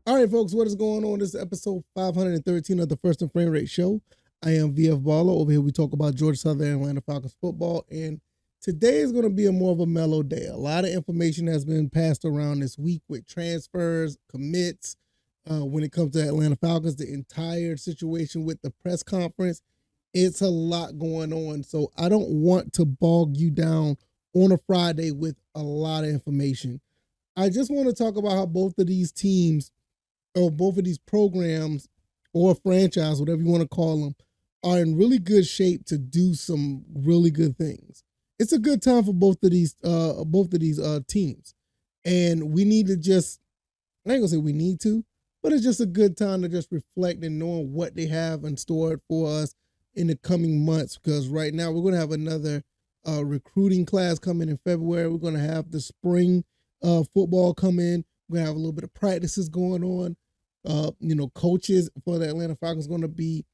All right, folks, what is going on? This is episode 513 of the First and Frame Rate Show. I am VF Baller. Over here, we talk about Georgia Southern and Atlanta Falcons football. And today is going to be more of a mellow day. A lot of information has been passed around this week with transfers, commits. When it comes to Atlanta Falcons, the entire situation with the press conference, it's a lot going on. So I don't want to bog you down on a Friday with a lot of information. I just want to talk about how both of these teams or both of these programs or franchise, whatever you want to call them, are in really good shape to do some really good things. It's a good time for both of these teams. And we need to just, I ain't gonna say we need to, but it's just a good time to just reflect and knowing what they have in store for us in the coming months. Because right now we're gonna have another recruiting class coming in February. We're gonna have the spring football come in. We're gonna have a little bit of practices going on. Coaches for the Atlanta Falcons going to be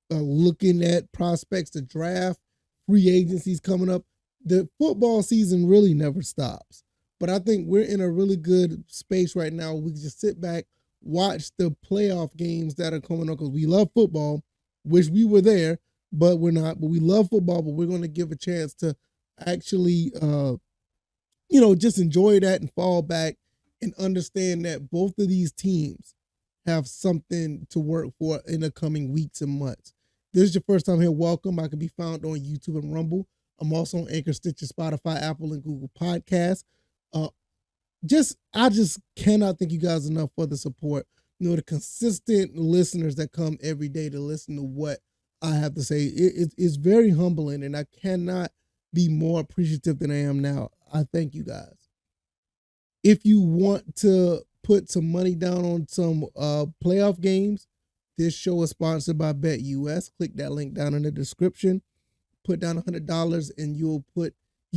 looking at prospects to draft, free agencies coming up. The football season really never stops. But I think we're in a really good space right now. We can just sit back, watch the playoff games that are coming up because we love football. Wish we were there, but we're not. But we love football, but we're going to give a chance to actually, just enjoy that and fall back and understand that both of these teams have something to work for in the coming weeks and months. This is your first time here, welcome. I can be found on YouTube and Rumble. I'm also on Anchor, Stitcher, Spotify, Apple, and Google Podcasts. I just cannot thank you guys enough for the support. The consistent listeners that come every day to listen to what I have to say. It's very humbling, and I cannot be more appreciative than I am now. I thank you guys. If you want to put some money down on some playoff games, this show is sponsored by BetUS. Click that link down in the description. Put down $100 and you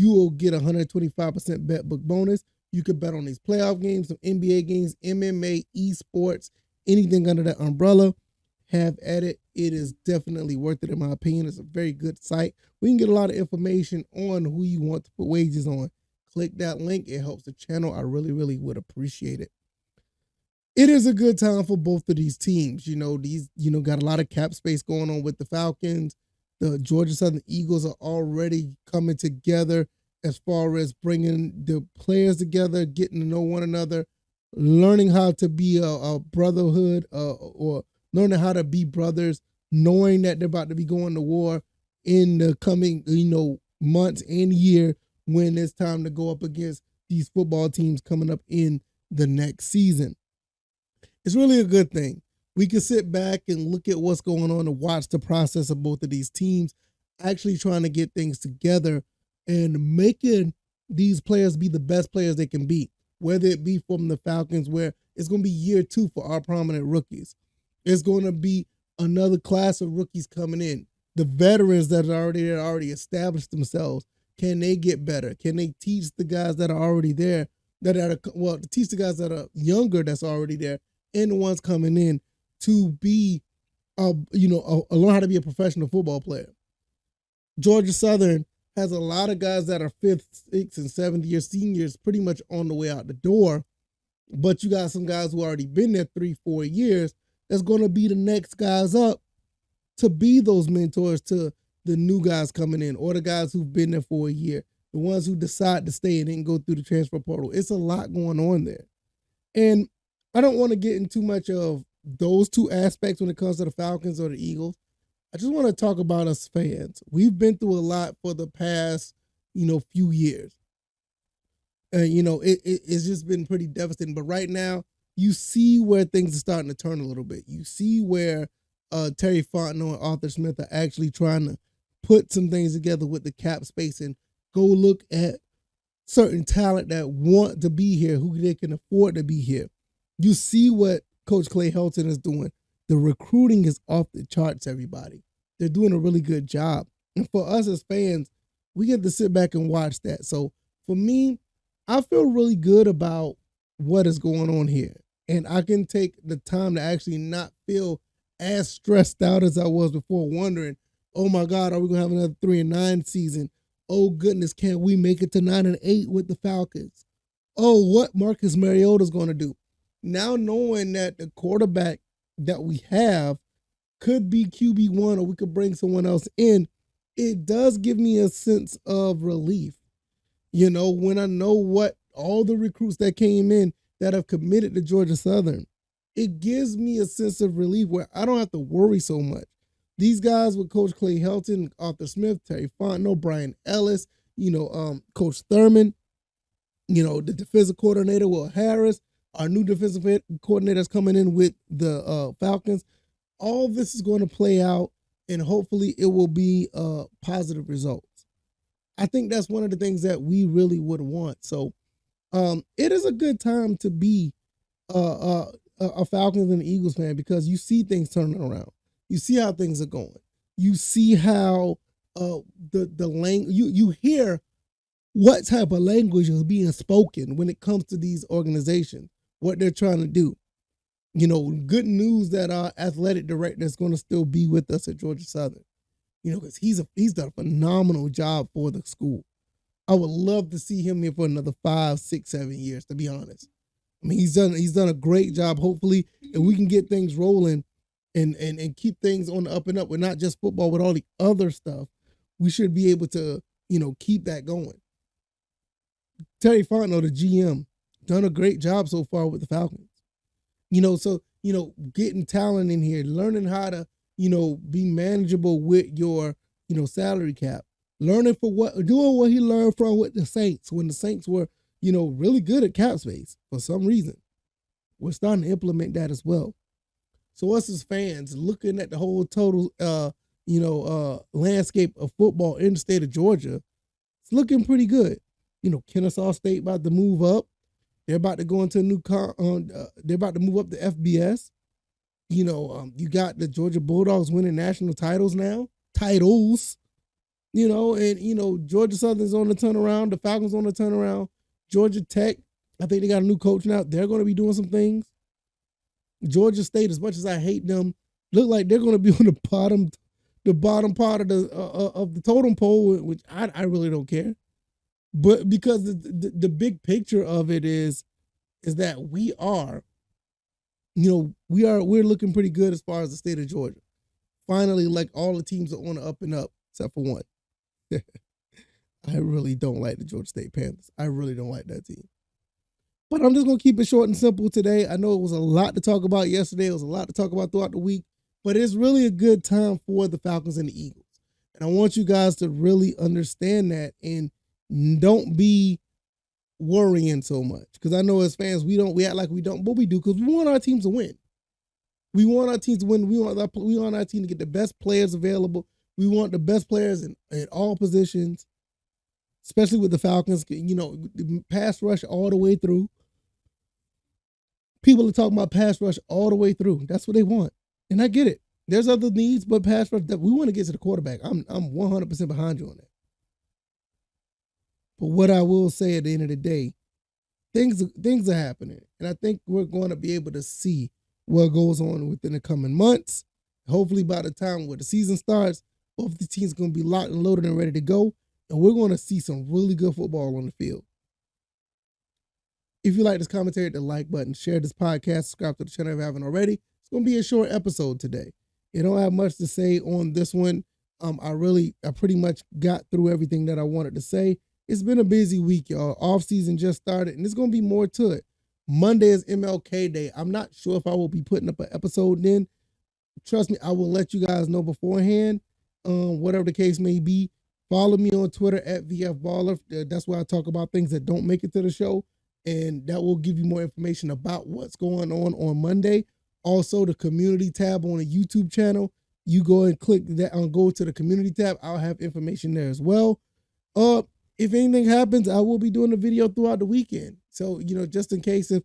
will get a 125% bet book bonus. You can bet on these playoff games, some NBA games, MMA, esports, anything under that umbrella. Have at it. It is definitely worth it in my opinion. It's a very good site. We can get a lot of information on who you want to put wagers on. Click that link. It helps the channel. I really, really would appreciate it. It is a good time for both of these teams. These got a lot of cap space going on with the Falcons. The Georgia Southern Eagles are already coming together as far as bringing the players together, getting to know one another, learning how to be a brotherhood or learning how to be brothers, knowing that they're about to be going to war in the coming, months and year when it's time to go up against these football teams coming up in the next season. It's really a good thing. We can sit back and look at what's going on and watch the process of both of these teams actually trying to get things together and making these players be the best players they can be, whether it be from the Falcons, where it's going to be year 2 for our prominent rookies. It's going to be another class of rookies coming in. The veterans that are already established themselves, can they get better? Can they teach the guys that are already there, teach the guys that are younger that's already there, and the ones coming in to be, learn how to be a professional football player. Georgia Southern has a lot of guys that are 5th, 6th, and 7th year seniors pretty much on the way out the door, but you got some guys who already been there 3-4 years that's going to be the next guys up to be those mentors to the new guys coming in or the guys who've been there for a year, the ones who decide to stay and then go through the transfer portal. It's a lot going on there. And I don't want to get into too much of those two aspects when it comes to the Falcons or the Eagles. I just want to talk about us fans. We've been through a lot for the past, few years. And, it's just been pretty devastating. But right now, you see where things are starting to turn a little bit. You see where Terry Fontenot and Arthur Smith are actually trying to put some things together with the cap space and go look at certain talent that want to be here, who they can afford to be here. You see what Coach Clay Helton is doing. The recruiting is off the charts, everybody. They're doing a really good job. And for us as fans, we get to sit back and watch that. So for me, I feel really good about what is going on here. And I can take the time to actually not feel as stressed out as I was before, wondering, oh my God, are we going to have another 3-9 season? Oh goodness, can we make it to 9-8 with the Falcons? Oh, what Marcus Mariota's going to do? Now knowing that the quarterback that we have could be QB1 or we could bring someone else in, it does give me a sense of relief. When I know what all the recruits that came in that have committed to Georgia Southern, it gives me a sense of relief where I don't have to worry so much. These guys with Coach Clay Helton, Arthur Smith, Terry Fontenot, Brian Ellis, Coach Thurman, the defensive coordinator, Will Harris, our new defensive coordinator coming in with the Falcons. All this is going to play out, and hopefully it will be positive results. I think that's one of the things that we really would want. So it is a good time to be a Falcons and Eagles fan because you see things turning around. You see how things are going. You see how the language, you hear what type of language is being spoken when it comes to these organizations, what they're trying to do. Good news that our athletic director is going to still be with us at Georgia Southern. Because he's done a phenomenal job for the school. I would love to see him here for another 5, 6, 7 years, to be honest. I mean, he's done a great job. Hopefully, if we can get things rolling and keep things on the up and up with not just football, with all the other stuff, we should be able to, keep that going. Terry Fontenot, the GM, done a great job so far with the Falcons. So, getting talent in here, learning how to, be manageable with your, salary cap, doing what he learned from with the Saints when the Saints were, really good at cap space for some reason. We're starting to implement that as well. So us as fans looking at the whole total, landscape of football in the state of Georgia, it's looking pretty good. Kennesaw State about to move up. They're about to go into a new they're about to move up to FBS. You got the Georgia Bulldogs winning national titles now. Georgia Southern's on the turnaround. The Falcons on the turnaround. Georgia Tech, I think they got a new coach now. They're going to be doing some things. Georgia State, as much as I hate them, look like they're going to be on the bottom part of the totem pole, which I really don't care. But because the big picture of it is that we're looking pretty good as far as the state of Georgia. Finally, like all the teams are on the up and up, except for one. I really don't like the Georgia State Panthers. I really don't like that team. But I'm just going to keep it short and simple today. I know it was a lot to talk about yesterday. It was a lot to talk about throughout the week. But it's really a good time for the Falcons and the Eagles. And I want you guys to really understand that and don't be worrying so much. Because I know as fans, we act like we don't, but we do because we want our teams to win. We want our teams to win. We want our team to get the best players available. We want the best players in all positions, especially with the Falcons. Pass rush all the way through. People are talking about pass rush all the way through. That's what they want. And I get it. There's other needs, but pass rush, that we want to get to the quarterback. I'm 100% behind you on that. But what I will say at the end of the day, things are happening. And I think we're going to be able to see what goes on within the coming months. Hopefully by the time where the season starts, both the teams are going to be locked and loaded and ready to go. And we're going to see some really good football on the field. If you like this commentary, hit the like button, share this podcast, subscribe to the channel if you haven't already. It's going to be a short episode today. I don't have much to say on this one. I pretty much got through everything that I wanted to say. It's been a busy week, y'all. Offseason just started, and there's going to be more to it. Monday is MLK Day. I'm not sure if I will be putting up an episode then. Trust me, I will let you guys know beforehand, whatever the case may be. Follow me on Twitter at VFBaller. That's where I talk about things that don't make it to the show, and that will give you more information about what's going on Monday. Also, the community tab on the YouTube channel. You go and click that and go to the community tab. I'll have information there as well. If anything happens, I will be doing a video throughout the weekend. So, just in case if,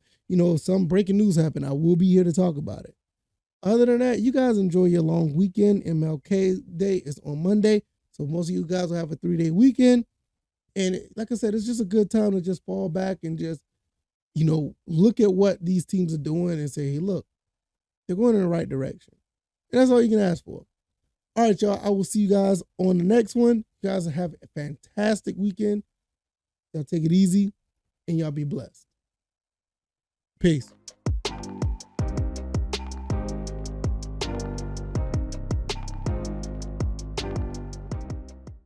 some breaking news happen, I will be here to talk about it. Other than that, you guys enjoy your long weekend. MLK Day is on Monday. So most of you guys will have a 3-day weekend. And like I said, it's just a good time to just fall back and just, look at what these teams are doing and say, hey, look, they're going in the right direction. And that's all you can ask for. All right, y'all. I will see you guys on the next one. You guys have a fantastic weekend. Y'all take it easy and y'all be blessed. Peace.